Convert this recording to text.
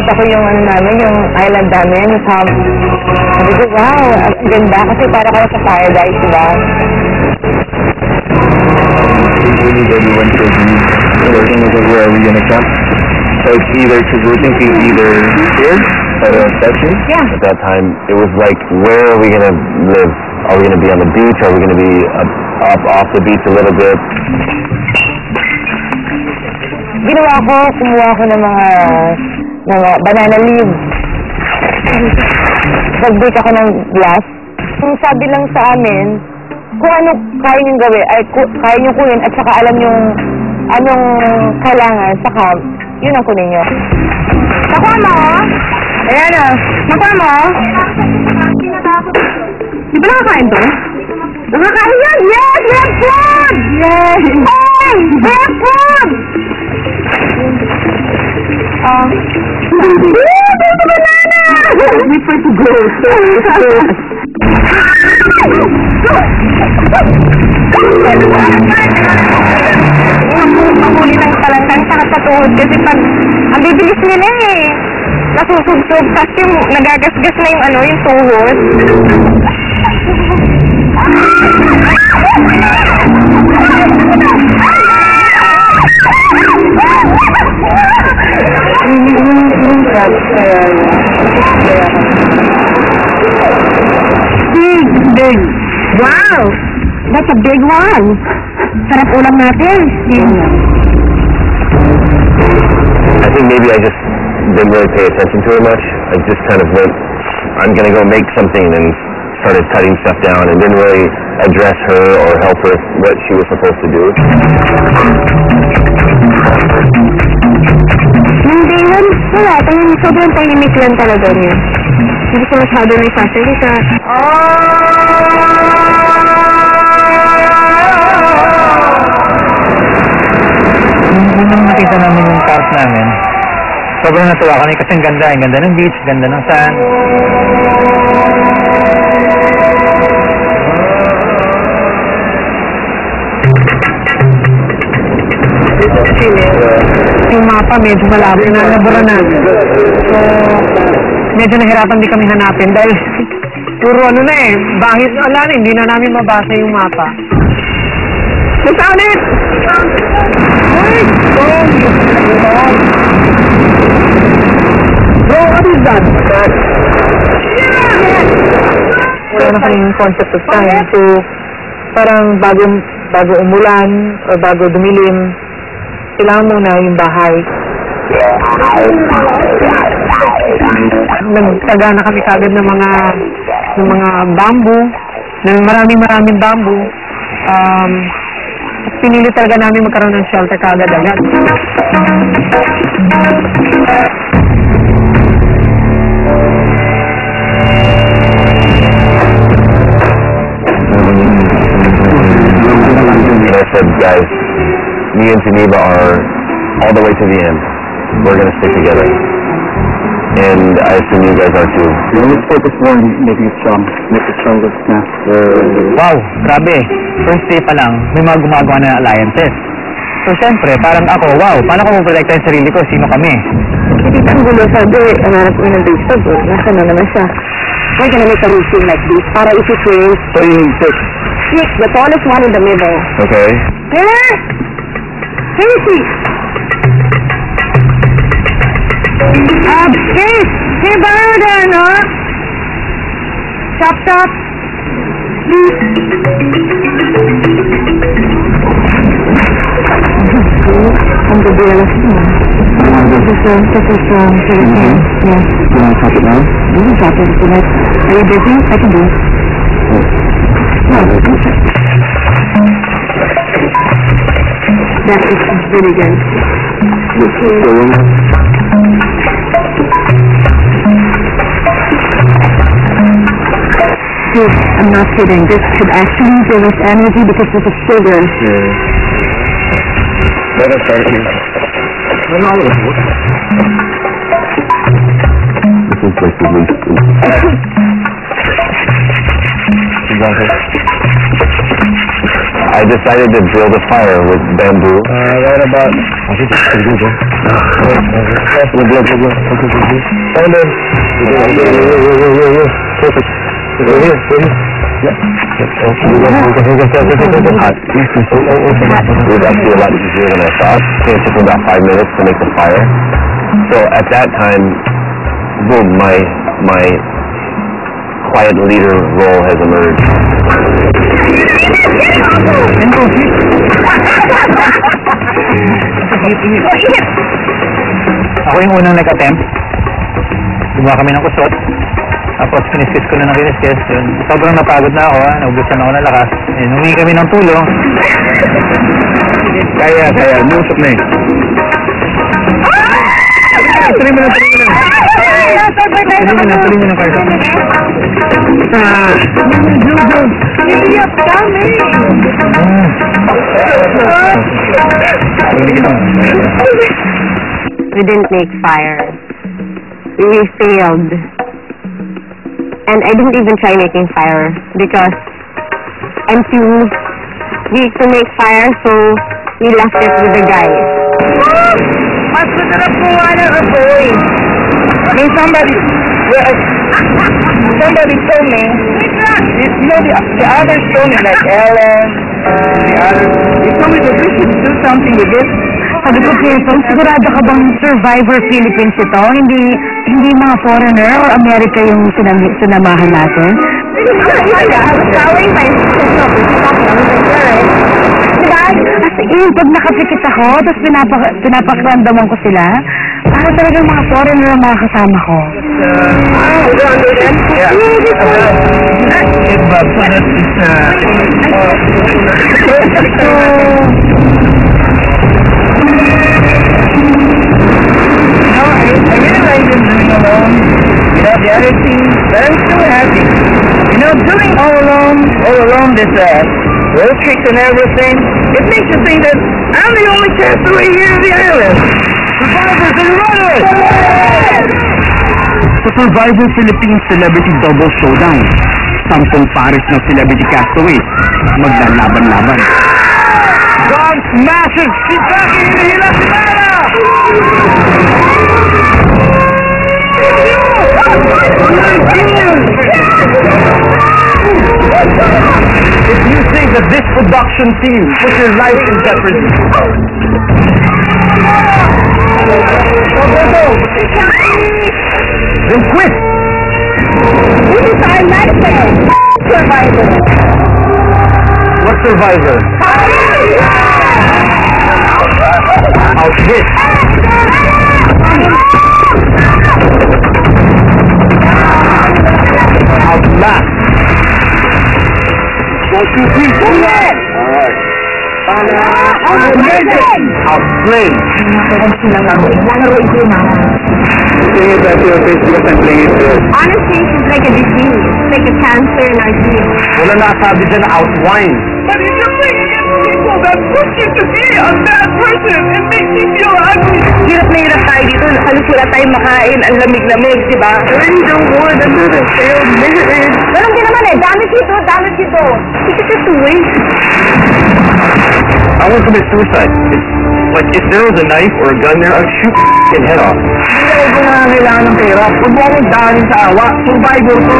nakita ko yung ano namin, yung island namin, sabi ko, wow, ang ganda kasi para kayo sa paradise, diba? Usually everyone should be working as to where are we gonna camp. So it's either, because we're thinking either here, at a statue. Yeah. At that time, it was like, where are we gonna live? Are we gonna be on the beach? Are we gonna be up off the beach a little bit? Ginawa ko, kumuha ko ng mga banana leaves. Nag-bake ako ng glass. Kung sabi lang sa amin, kung ano kaya niyong gawin, ay kaya niyong kunin at saka alam niyong anong kailangan, saka yun ang kunin niyo. Nakuha mo? Ayan o. Nakuha mo? Di ba nakakain to? Nakakain yan! Yes! We have food! Yes! Hey! We have food! There's a banana! We try to go. Mahuli ng talantang sa tuhod kasi pag ang bibilis nila eh. Nasusubsob kasi yung nagagasgas na yung ano, yung tuhod. Big. Wow! That's a big one. Sarap ulam natin. I think maybe I just didn't really pay attention to her much. I just kind of went, I'm gonna go make something, and started cutting stuff down and didn't really address her or help her with what she was supposed to do. Hindi lang, wala. Sobrang tahimik lang talaga niya. Hindi ko masyado may sasalita. Nung nakita namin yung park namin, sobrang natuwa kami kasi ang ganda ng beach, ganda ng sand. Yung mapa medyo malabo na, nabura na. So, medyo nahirapan din kami hanapin dahil puro ano na eh, bahit na hindi na namin mabasa yung mapa. We found it! Bro, what is that? Wala na kaming concept of time. So, parang bago umulan o bago dumilim, kailangan muna yung bahay. Nagtaga na kami kagad ng mga bamboo, ng maraming bamboo. At pinili talaga namin magkaroon ng shelter kagad-agad. And I said, guys, me and Geneva are all the way to the end. We're gonna stick together. And I assume you guys are too. Let's focus more on making it strong. Make it stronger. Wow, grabe. First day pa lang, may mga gumagawa na alliances. So, syempre, parang ako, wow, paano ko maprotekta yung sarili ko? Sino kami? Hindi ka ang gulo sabi, hanap ko ng base pag nasa na naman siya. We're gonna make a routine like this para i-train. So you need 6, the tallest one in the middle. Okay. Here! Casey! Hey, Barada, no? Chop. Ang gabialas mo. This is Philippines. Yes. You want to chop it now? You can chop it tonight. Are you busy? I can do it. That is really good. This, I'm not kidding. This could actually give us energy because this is sugar. Yeah. Let us start here. This is like the least. Exactly. I decided to build a fire with bamboo. Right about... I think that's pretty good, And then... Perfect. Right here. Yeah. It was actually a lot easier than I thought. It took me about 5 minutes to make the fire. So at that time, boom, my quiet leader role has emerged. Ako yung unang nag-attempt. Gumawa kami ng kusot. Tapos kiniskis ko na ng kiniskis. Yun. Sobrang napagod na ako, naubusan ako ng lakas. Humingi kami ng tulong. Kaya, nusok na eh. Tuloy mo na. Tuloy mo na kayo. We didn't make fire. We failed. And I didn't even try making fire because I'm too weak to make fire, so we left it with the guys. Mas masarap po ng boy. Somebody told me, you know, the others told me, like Ellen, the others, they told me that we should do something with this. Sabi ko, Peso, sigurado ka bang Survivor Philippines ito? Hindi mga foreigner or America yung sinamahan natin? I was telling my sister, no, diba? As in, pag nakapikit ako, tapos pinapakramdaman ko sila, para talagang mga foreigner ang mga kasama ko. I really like doing alone. You know, the other thing, but I'm still happy. You know, doing all alone, this road tricks and everything, it makes you think that I'm the only castaway here in the island. Survivors and runners! Sa Survivor Philippines Celebrity Double Showdown, 10 pares ng celebrity castaways maglalaban-laban. God's massive Sitaki Hinihila Simana! If you think that this production team puts your life in jeopardy, then quit! This is our nightmare! Survivor! What Survivor? Outwit! Outlast! 1, 2, 3, 4! Alright. Outplay! Honestly, she's like a disease. It's like a cancer in our genes. Wala nasabi dyan na outwine. But if you're bringing in people that push you to be a bad person, it makes you feel ugly. Hirap na hirap tayo dito. Halos wala tayong makain. Ang lamig-lamig, di ba? I don't want to do the failed marriage. Ganun din naman eh. Damage ito. It's just a waste. I want to commit suicide. Like, if there was a knife or a gun there, I'd shoot your head off. Hindi ko na kailangan ng pera. Huwag mo akong daanin sa awa. Survivor to.